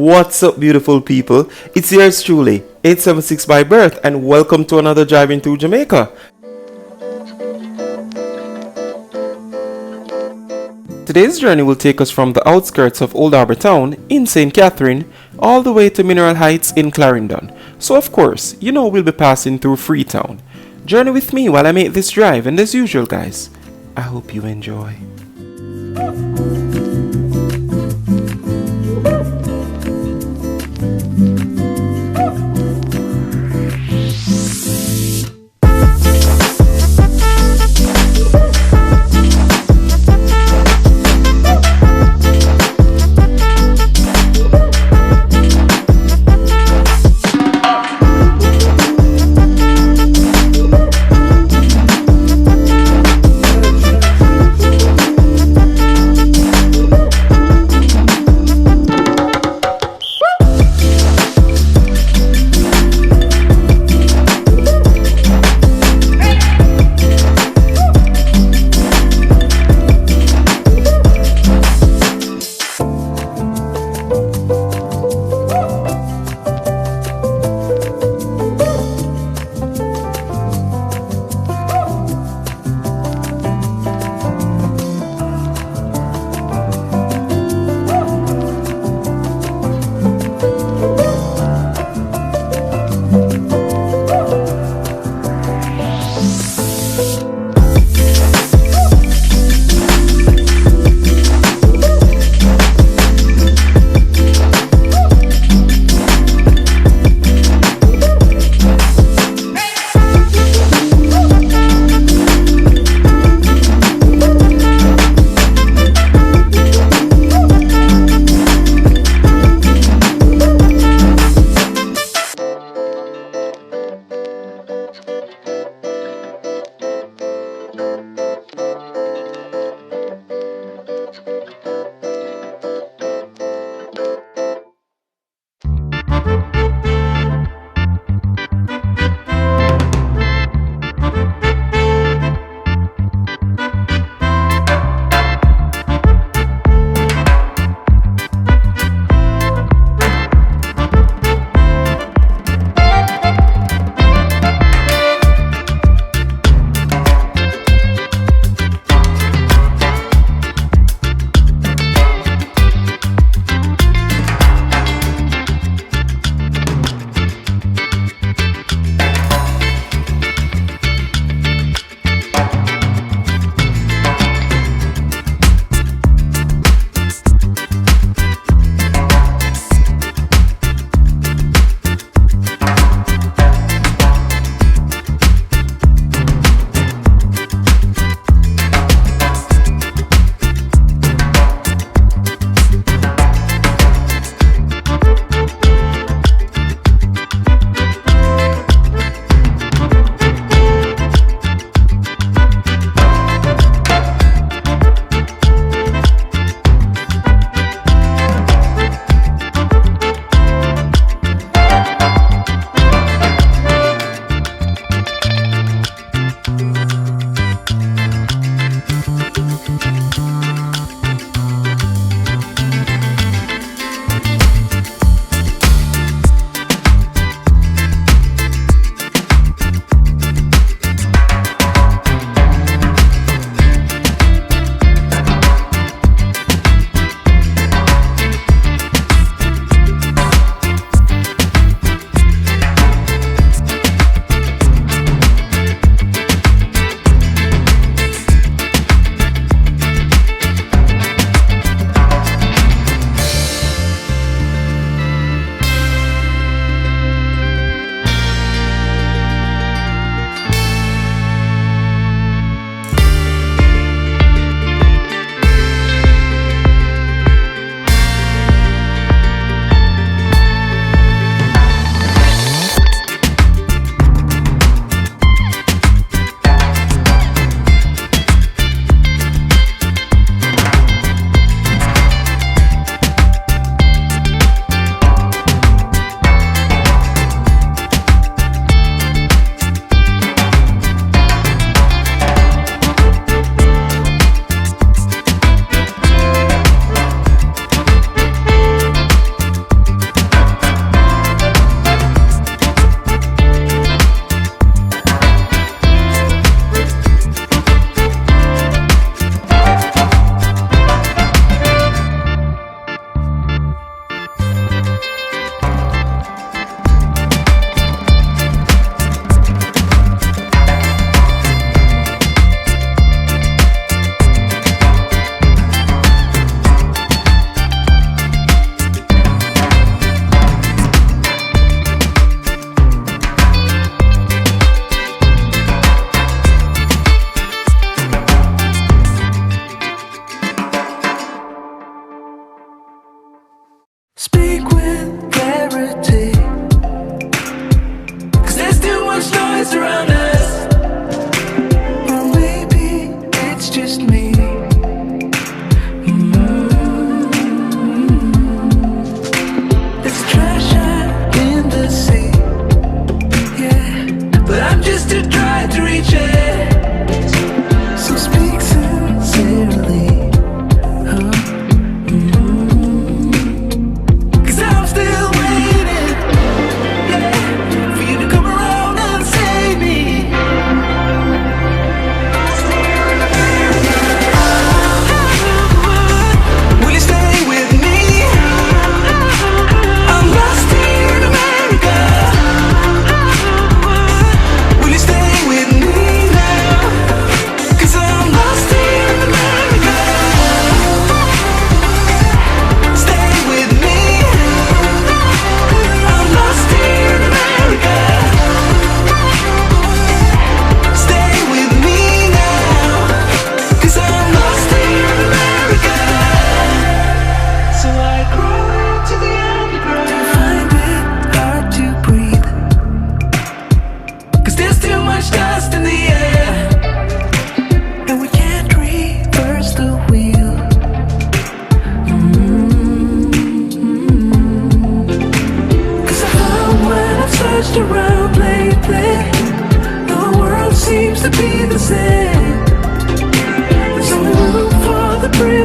What's up, beautiful people? It's yours truly, 876 by birth, and welcome to another Driving Through Jamaica. Today's journey will take us from the outskirts of Old Harbour town in St. Catherine all the way to Mineral Heights in Clarendon. So of course, we'll be passing through Freetown. Journey with me while I make this drive, and as usual guys, I hope you enjoy.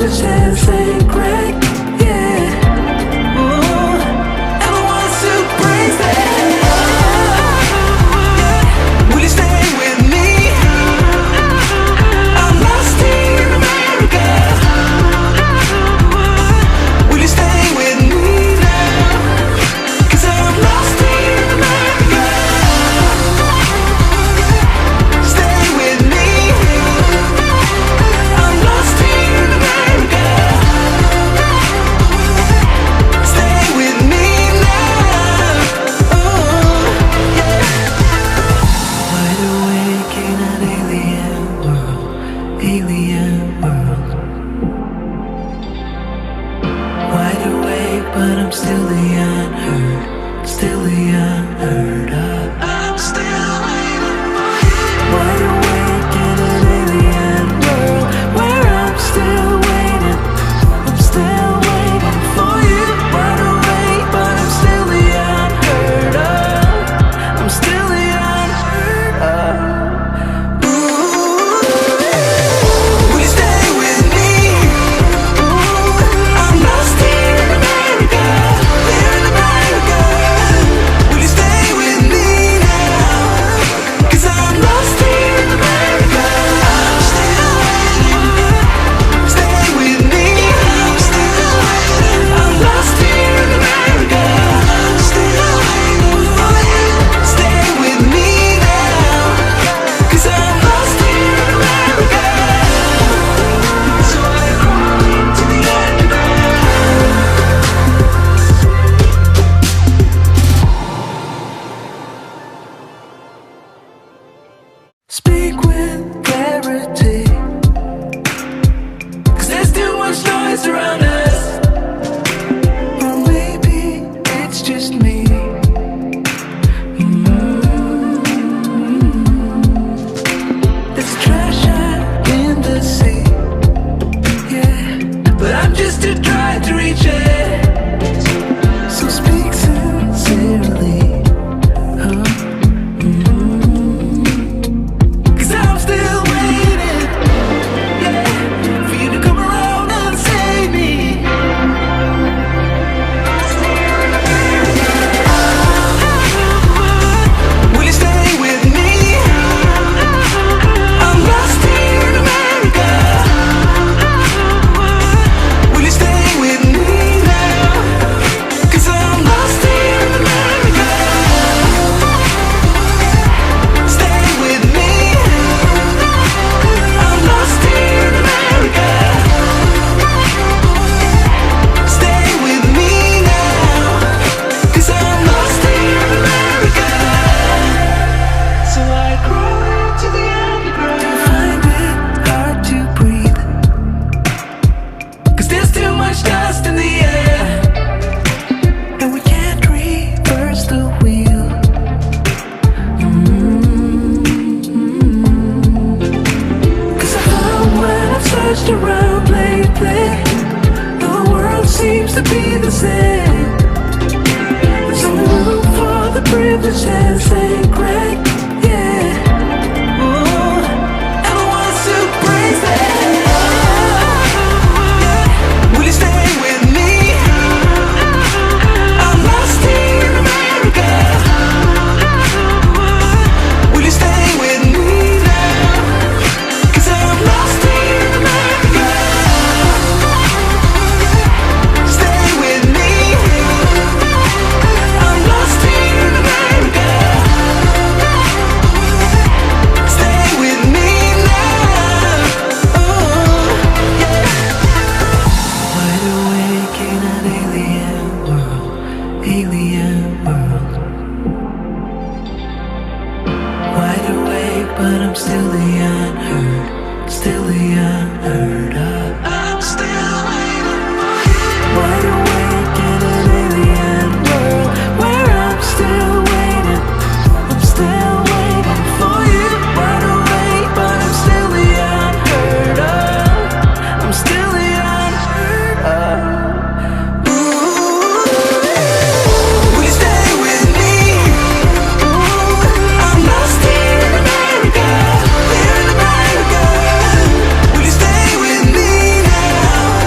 privilege is sacred. Yeah. Ooh, and I want to praise that. Will you stay with me? I'm lost in America. Will you stay with me now? 'Cause I'm lost in America. Stay with me. I'm lost in America. Stay with me now. Oh, yeah. Wide awake in an alien world, alien world. Wide awake, but I'm still the unheard, still the unheard of. I'm still waiting for you. Wide awake in an alien world, where I'm still waiting, I'm still waiting for you. Wide awake, but I'm still the unheard of. I'm still the unheard of. Ooh, will you stay with me? Ooh, I'm lost in America, here in America. Will you stay with me now? 'Cause I'm lost in America. I'm still waiting. Stay with me. I'm still waiting. I'm lost in America. I'm still waiting for you. Stay with me now. 'Cause I'm lost in America. So I crawl into the underground. Speak with clarity, 'cause there's too much noise around us. Or maybe it's just me. There's treasure in the sea, yeah, but I'm just too dry to reach it. So speak sincerely, huh? 'Cause I'm still waiting, yeah, for you to come around and save me. Will you stay with me? I'm lost in America. Will you stay with me now? 'Cause I'm lost in America. Stay with me. I'm lost in America. Stay with me now. 'Cause I'm lost in America. So I crawl into the underground. Find it hard to breathe, 'cause there's too much dust in the air, and we can't reverse the wheel. 'Cause I found when I've searched around lately, the world seems to be the same. There's only room for the privileged and sacred, yeah. Ooh, and I want to praise that. Will you stay with me? I'm lost in America. Will you stay with me now? 'Cause I'm lost in America. Stay with me. I'm lost in America. Stay with me now. Oh, yeah. Wide awake in an alien world, alien world. Wide awake, but I'm still the unheard, still the unheard of. I'm still waiting for you. Wide awake in an alien world, where I'm still waiting, I'm still waiting for you. Wide awake, but I'm still the unheard of. I'm still the unheard of. Ooh, will you stay with me? Ooh, I'm lost in America, here in America. Will you stay with me now?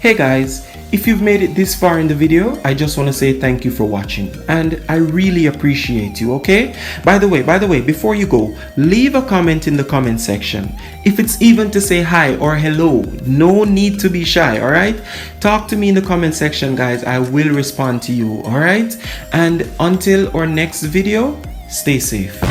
Hey guys, if you've made it this far in the video, I just want to say thank you for watching, and I really appreciate you, okay? By the way, before you go, leave a comment in the comment section. If it's even to say hi or hello, no need to be shy, alright? Talk to me in the comment section, guys. I will respond to you, alright? And until our next video, stay safe.